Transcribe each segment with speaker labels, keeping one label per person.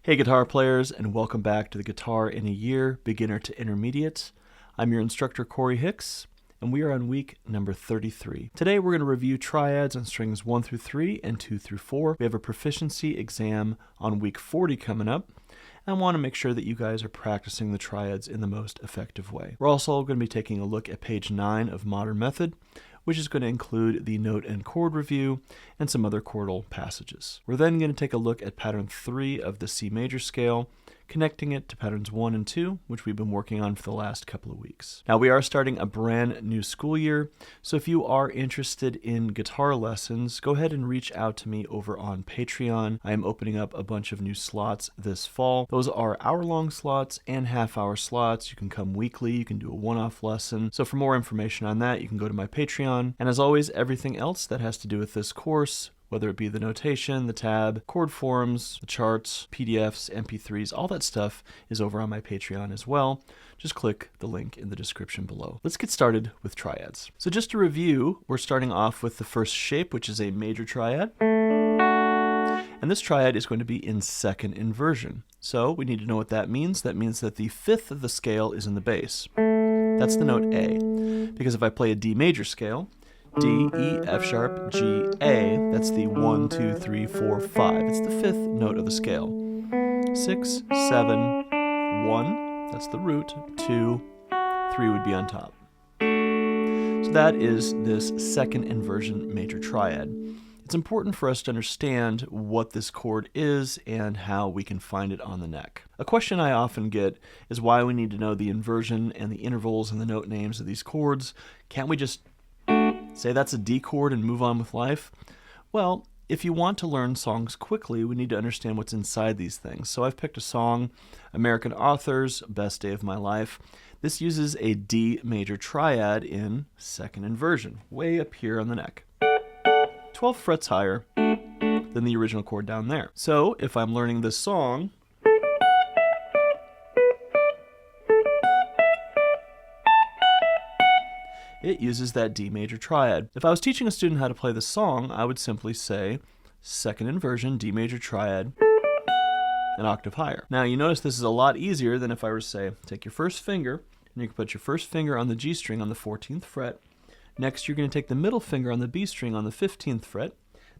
Speaker 1: Hey guitar players, and welcome back to the Guitar in a Year Beginner to Intermediate. I'm your instructor Korey Hicks, and we are on week number 33. Today we're going to review triads on strings 1 through 3 and 2 through 4. We have a proficiency exam on week 40 coming up, and I want to make sure that you guys are practicing the triads in the most effective way. We're also going to be taking a look at page 9 of Modern Method, which is going to include the note and chord review and some other chordal passages. We're then going to take a look at pattern 3 of the C major scale, connecting it to patterns 1 and 2, which we've been working on for the last couple of weeks. Now, we are starting a brand new school year, so if you are interested in guitar lessons, go ahead and reach out to me over on Patreon. I am opening up a bunch of new slots this fall. Those are hour-long slots and half-hour slots. You can come weekly, you can do a one-off lesson. So for more information on that, you can go to my Patreon. And as always, everything else that has to do with this course, whether it be the notation, the tab, chord forms, the charts, PDFs, MP3s, all that stuff is over on my Patreon as well. Just click the link in the description below. Let's get started with triads. So just to review, we're starting off with the first shape, which is a major triad. And this triad is going to be in second inversion. So we need to know what that means. That means that the fifth of the scale is in the bass. That's the note A. Because if I play a D major scale, D, E, F sharp, G, A, that's the 1, 2, 3, 4, 5. It's the fifth note of the scale. 6, 7, 1, that's the root, 2, 3 would be on top. So that is this second inversion major triad. It's important for us to understand what this chord is and how we can find it on the neck. A question I often get is why we need to know the inversion and the intervals and the note names of these chords. Can't we just say that's a D chord and move on with life? Well, if you want to learn songs quickly, we need to understand what's inside these things. So I've picked a song, American Authors, Best Day of My Life. This uses a D major triad in second inversion, way up here on the neck. 12 frets higher than the original chord down there. So if I'm learning this song, it uses that D major triad. If I was teaching a student how to play the song, I would simply say second inversion, D major triad, an octave higher. Now you notice this is a lot easier than if I were to say, take your first finger, and you can put your first finger on the G string on the 14th fret. Next you're going to take the middle finger on the B string on the 15th fret.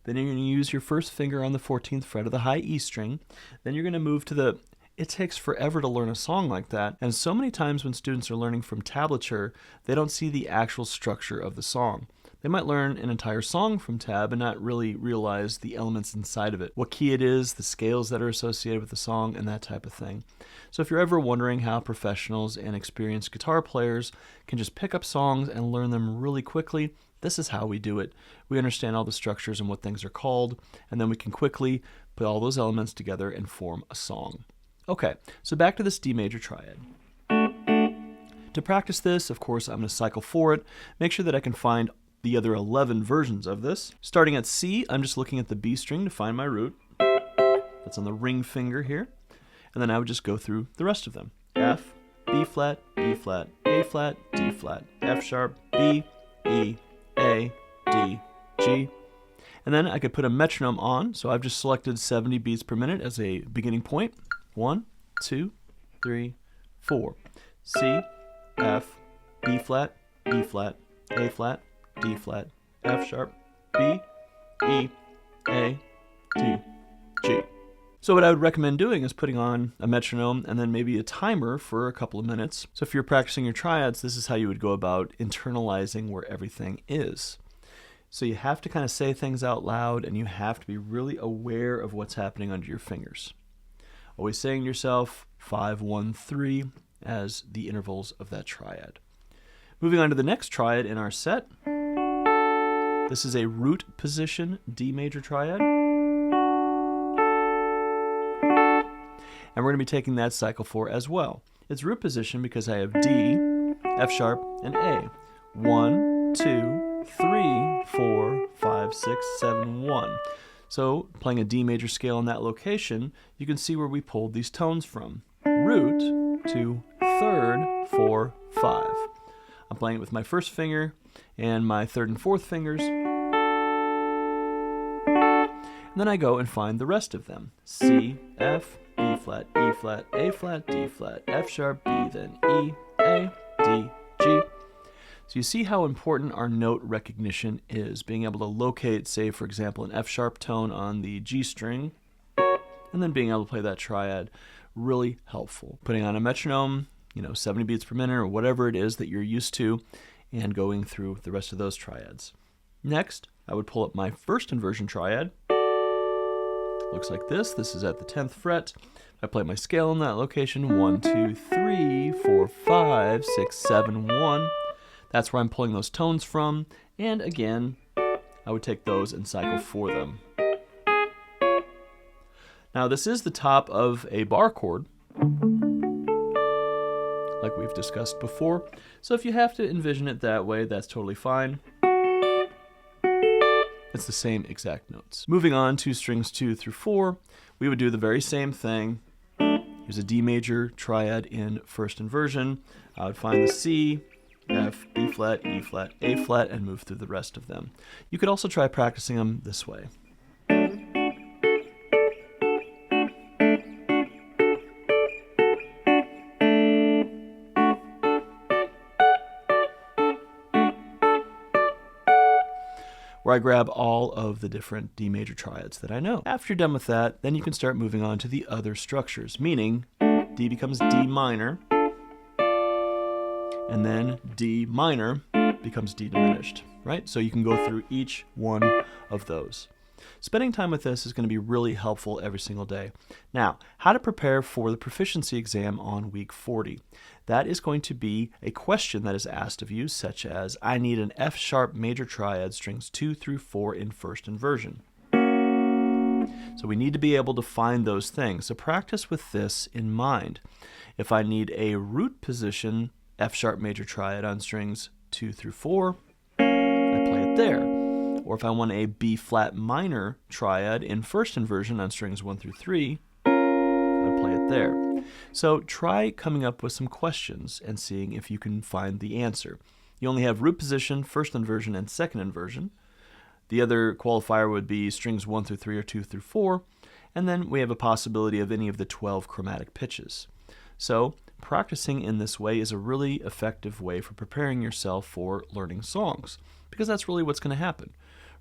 Speaker 1: Then you're going to use your first finger on the 14th fret of the high E string. Then you're going to move to the... It takes forever to learn a song like that, and so many times when students are learning from tablature, they don't see the actual structure of the song. They might learn an entire song from tab and not really realize the elements inside of it, what key it is, the scales that are associated with the song, and that type of thing. So if you're ever wondering how professionals and experienced guitar players can just pick up songs and learn them really quickly, this is how we do it. We understand all the structures and what things are called, and then we can quickly put all those elements together and form a song. Okay, so back to this D major triad. To practice this, of course, I'm going to cycle for it, make sure that I can find the other 11 versions of this. Starting at C, I'm just looking at the B string to find my root. That's on the ring finger here. And then I would just go through the rest of them. F, B flat, E flat, A flat, D flat, F sharp, B, E, A, D, G. And then I could put a metronome on, so I've just selected 70 beats per minute as a beginning point. 1, 2, 3, 4. C, F, B flat, E flat, A flat, D flat, F sharp, B, E, A, D, G. So what I would recommend doing is putting on a metronome and then maybe a timer for a couple of minutes. So if you're practicing your triads, this is how you would go about internalizing where everything is. So you have to kind of say things out loud, and you have to be really aware of what's happening under your fingers. Always saying to yourself 5, 1, 3 as the intervals of that triad. Moving on to the next triad in our set. This is a root position D major triad. And we're going to be taking that cycle 4 as well. It's root position because I have D, F sharp, and A. 1, 2, 3, 4, 5, 6, 7, 1. So playing a D major scale in that location, you can see where we pulled these tones from. Root to third, 4, 5. I'm playing it with my first finger and my third and fourth fingers. And then I go and find the rest of them. C, F, B flat, E flat, A flat, D flat, F sharp, B, then E, A, D, G. So you see how important our note recognition is, being able to locate, say, for example, an F sharp tone on the G string, and then being able to play that triad. Really helpful. Putting on a metronome, 70 beats per minute or whatever it is that you're used to, and going through the rest of those triads. Next, I would pull up my first inversion triad. Looks like this. This is at the 10th fret. I play my scale in that location. 1, 2, 3, 4, 5, 6, 7, 1. That's where I'm pulling those tones from. And again, I would take those and cycle for them. Now this is the top of a bar chord, like we've discussed before. So if you have to envision it that way, that's totally fine. It's the same exact notes. Moving on to strings 2 through 4, we would do the very same thing. Here's a D major triad in first inversion. I would find the C, F, B flat, E flat, A flat, and move through the rest of them. You could also try practicing them this way. Where I grab all of the different D major triads that I know. After you're done with that, then you can start moving on to the other structures, meaning D becomes D minor, and then D minor becomes D diminished, right? So you can go through each one of those. Spending time with this is going to be really helpful every single day. Now, how to prepare for the proficiency exam on week 40. That is going to be a question that is asked of you, such as, I need an F sharp major triad strings 2 through 4 in first inversion. So we need to be able to find those things. So practice with this in mind. If I need a root position F sharp major triad on strings 2 through 4, I play it there. Or if I want a B flat minor triad in first inversion on strings 1 through 3, I'd play it there. So try coming up with some questions and seeing if you can find the answer. You only have root position, first inversion, and second inversion. The other qualifier would be strings 1 through 3 or 2 through 4, and then we have a possibility of any of the 12 chromatic pitches. So practicing in this way is a really effective way for preparing yourself for learning songs, because that's really what's going to happen,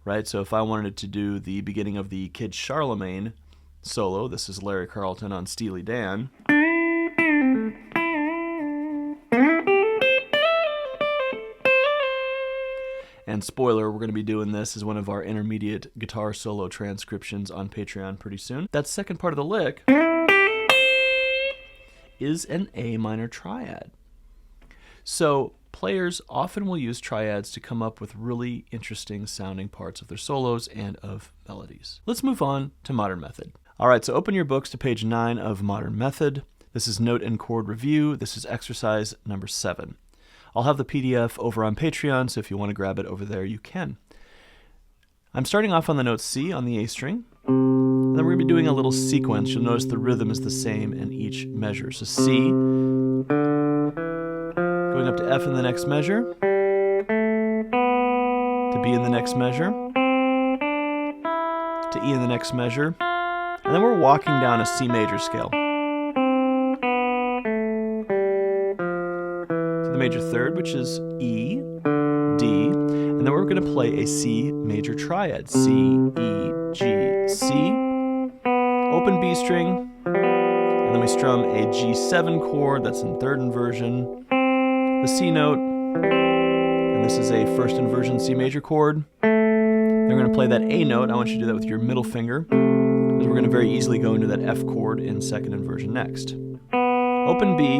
Speaker 1: right? So if I wanted to do the beginning of the Kid Charlemagne solo, this is Larry Carlton on Steely Dan. And spoiler, we're going to be doing this as one of our intermediate guitar solo transcriptions on Patreon pretty soon. That second part of the lick is an A minor triad. So players often will use triads to come up with really interesting sounding parts of their solos and of melodies. Let's move on to Modern Method. All right, so open your books to page 9 of Modern Method. This is Note and Chord Review. This is exercise number 7. I'll have the PDF over on Patreon, so if you want to grab it over there, you can. I'm starting off on the note C on the A string, and then we're going to be doing a little sequence. You'll notice the rhythm is the same in each measure. So C, going up to F in the next measure, to B in the next measure, to E in the next measure, and then we're walking down a C major scale. To the major third, which is E, D, and then we're going to play a C major triad. C, E, G, C, open B string, and then we strum a G7 chord, that's in third inversion, the C note, and this is a first inversion C major chord. Then we're going to play that A note. I want you to do that with your middle finger, because we're going to very easily go into that F chord in second inversion next. Open B,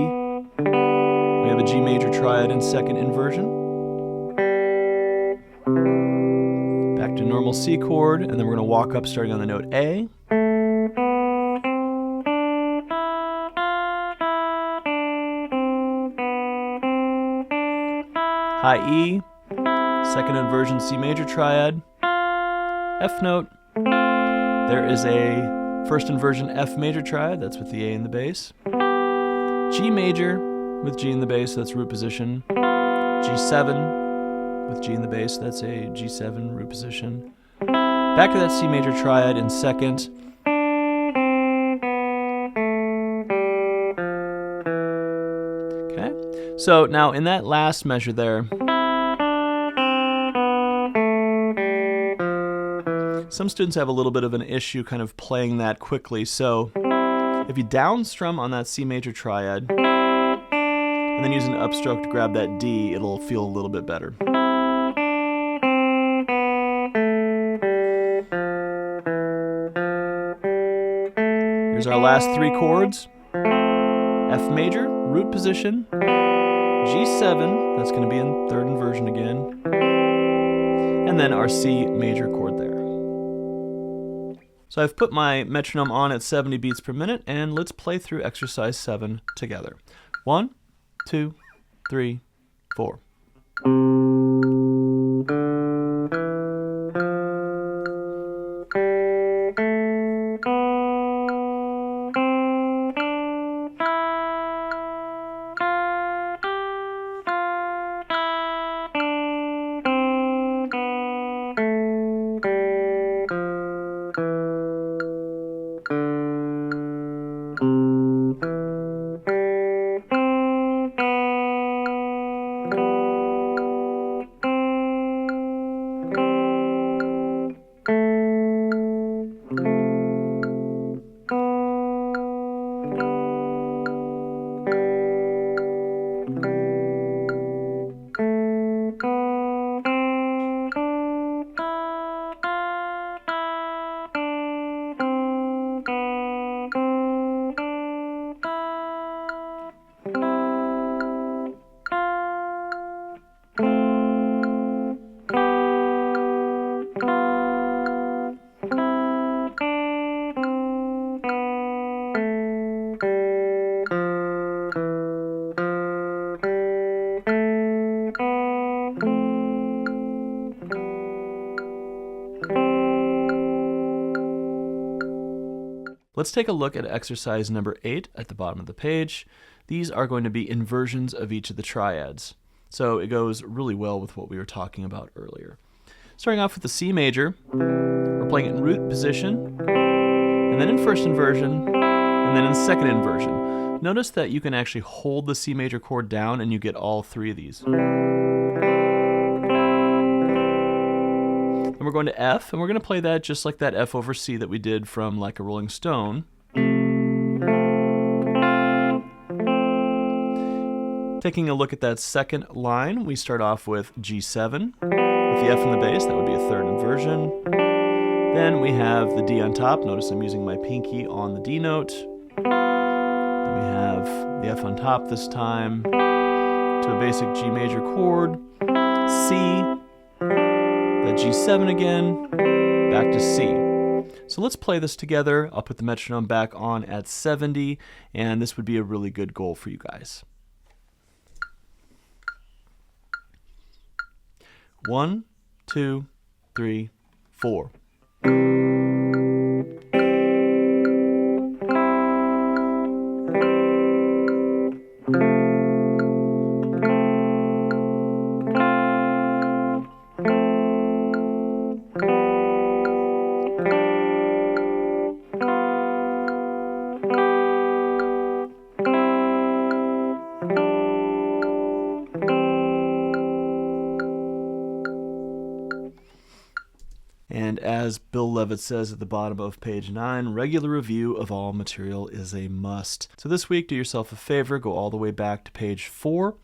Speaker 1: we have a G major triad in second inversion. Back to normal C chord, and then we're going to walk up starting on the note A. High E, second inversion C major triad, F note. There is a first inversion F major triad, that's with the A in the bass. G major with G in the bass, that's root position. G7 with G in the bass, that's a G7 root position. Back to that C major triad in second. So now in that last measure there, some students have a little bit of an issue kind of playing that quickly. So if you down strum on that C major triad, and then use an upstroke to grab that D, it'll feel a little bit better. Here's our last three chords. F major, root position, G7, that's going to be in third inversion again, and then our C major chord there. So I've put my metronome on at 70 beats per minute, and let's play through exercise 7 together. 1, 2, 3, 4. Let's take a look at exercise number 8 at the bottom of the page. These are going to be inversions of each of the triads. So it goes really well with what we were talking about earlier. Starting off with the C major, we're playing it in root position, and then in first inversion, and then in second inversion. Notice that you can actually hold the C major chord down and you get all three of these. And we're going to F, and we're going to play that just like that F over C that we did from Like a Rolling Stone. Taking a look at that second line, we start off with G7 with the F in the bass. That would be a third inversion. Then we have the D on top. Notice I'm using my pinky on the D note. Then we have the F on top this time to a basic G major chord. C, the G7 again, back to C. So let's play this together. I'll put the metronome back on at 70, and this would be a really good goal for you guys. 1, 2, 3, 4. And as Bill Levitt says at the bottom of page 9, regular review of all material is a must. So this week, do yourself a favor, go all the way back to page 4,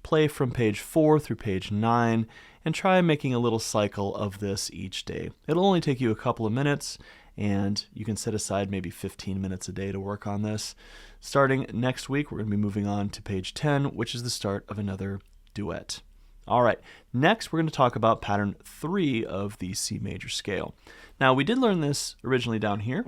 Speaker 1: play from page 4 through page 9, and try making a little cycle of this each day. It'll only take you a couple of minutes, and you can set aside maybe 15 minutes a day to work on this. Starting next week, we're going to be moving on to page 10, which is the start of another duet. All right, next we're going to talk about pattern 3 of the C major scale. Now, we did learn this originally down here.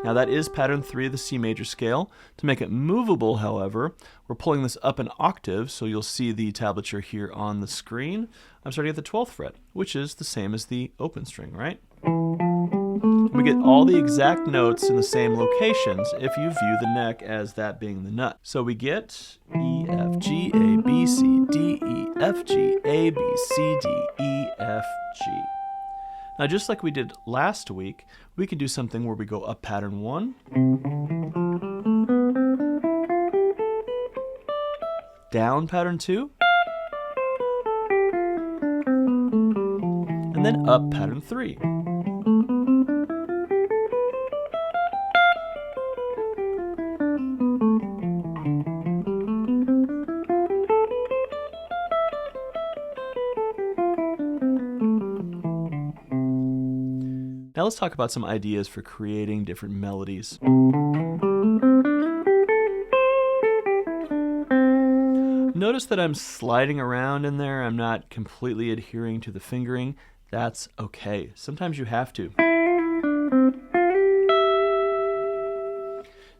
Speaker 1: Now, that is pattern 3 of the C major scale. To make it movable, however, we're pulling this up an octave, so you'll see the tablature here on the screen. I'm starting at the 12th fret, which is the same as the open string, right? We get all the exact notes in the same locations if you view the neck as that being the nut. So we get E, F, G, A, B, C, D, E, F, G, A, B, C, D, E, F, G. Now, just like we did last week, we can do something where we go up pattern 1, down pattern 2, and then up pattern 3. Now let's talk about some ideas for creating different melodies. Notice that I'm sliding around in there. I'm not completely adhering to the fingering. That's okay. Sometimes you have to.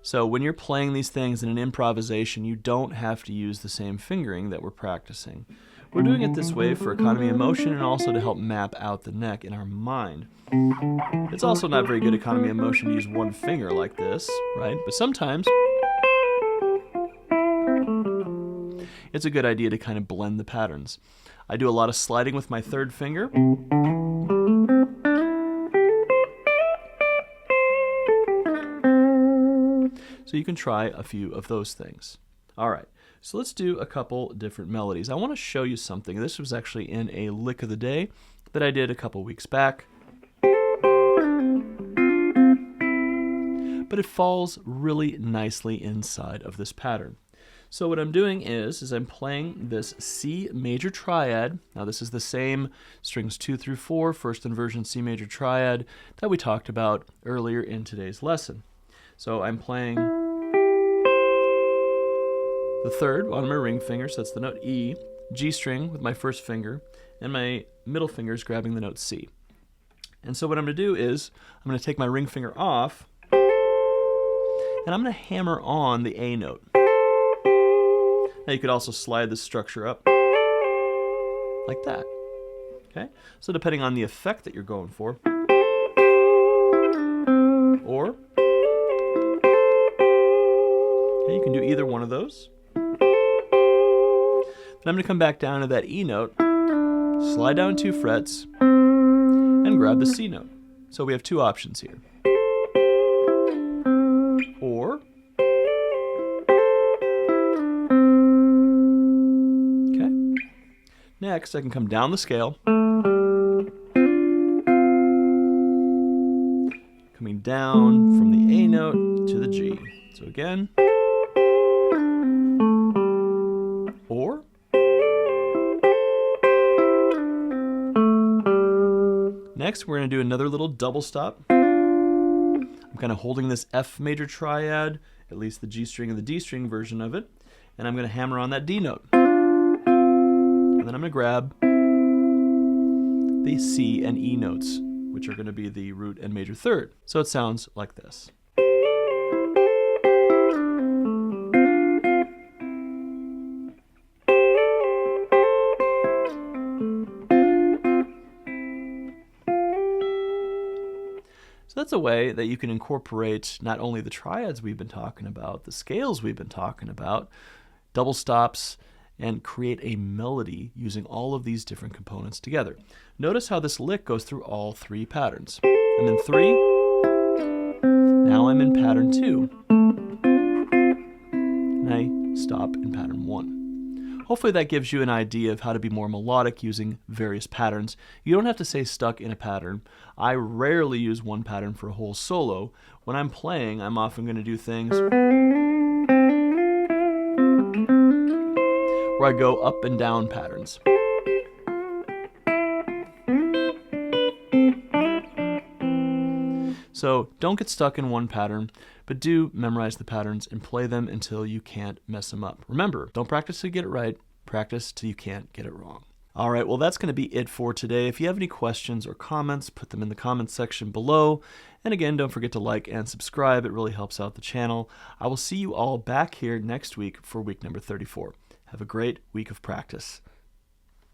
Speaker 1: So when you're playing these things in an improvisation, you don't have to use the same fingering that we're practicing. We're doing it this way for economy of motion and also to help map out the neck in our mind. It's also not very good economy of motion to use one finger like this, right? But sometimes it's a good idea to kind of blend the patterns. I do a lot of sliding with my third finger. So you can try a few of those things. All right, so let's do a couple different melodies. I want to show you something. This was actually in a lick of the day that I did a couple weeks back. But it falls really nicely inside of this pattern. So what I'm doing is I'm playing this C major triad. Now this is the same strings 2 through 4, first inversion C major triad that we talked about earlier in today's lesson. So I'm playing the third on my ring finger, so that's the note E, G string with my first finger, and my middle finger is grabbing the note C. And so what I'm going to do is I'm going to take my ring finger off, and I'm going to hammer on the A note. Now you could also slide this structure up like that. Okay? So depending on the effect that you're going for, or okay, you can do either one of those. Then I'm going to come back down to that E note, slide down 2 frets, and grab the C note. So we have 2 options here. Or next, I can come down the scale, coming down from the A note to the G. So again, or next we're going to do another little double stop. I'm kind of holding this F major triad, at least the G string and the D string version of it, and I'm going to hammer on that D note. And then I'm going to grab the C and E notes, which are going to be the root and major third. So it sounds like this. So that's a way that you can incorporate not only the triads we've been talking about, the scales we've been talking about, double stops, and create a melody using all of these different components together. Notice how this lick goes through all 3 patterns. I'm in 3, now I'm in pattern 2, and I stop in pattern 1. Hopefully that gives you an idea of how to be more melodic using various patterns. You don't have to stay stuck in a pattern. I rarely use one pattern for a whole solo. When I'm playing, I'm often going to do things where I go up and down patterns. So don't get stuck in one pattern, but do memorize the patterns and play them until you can't mess them up. Remember, don't practice till you get it right, practice till you can't get it wrong. All right, well that's going to be it for today. If you have any questions or comments, put them in the comments section below. And again, don't forget to like and subscribe. It really helps out the channel. I will see you all back here next week for week number 34. Have a great week of practice.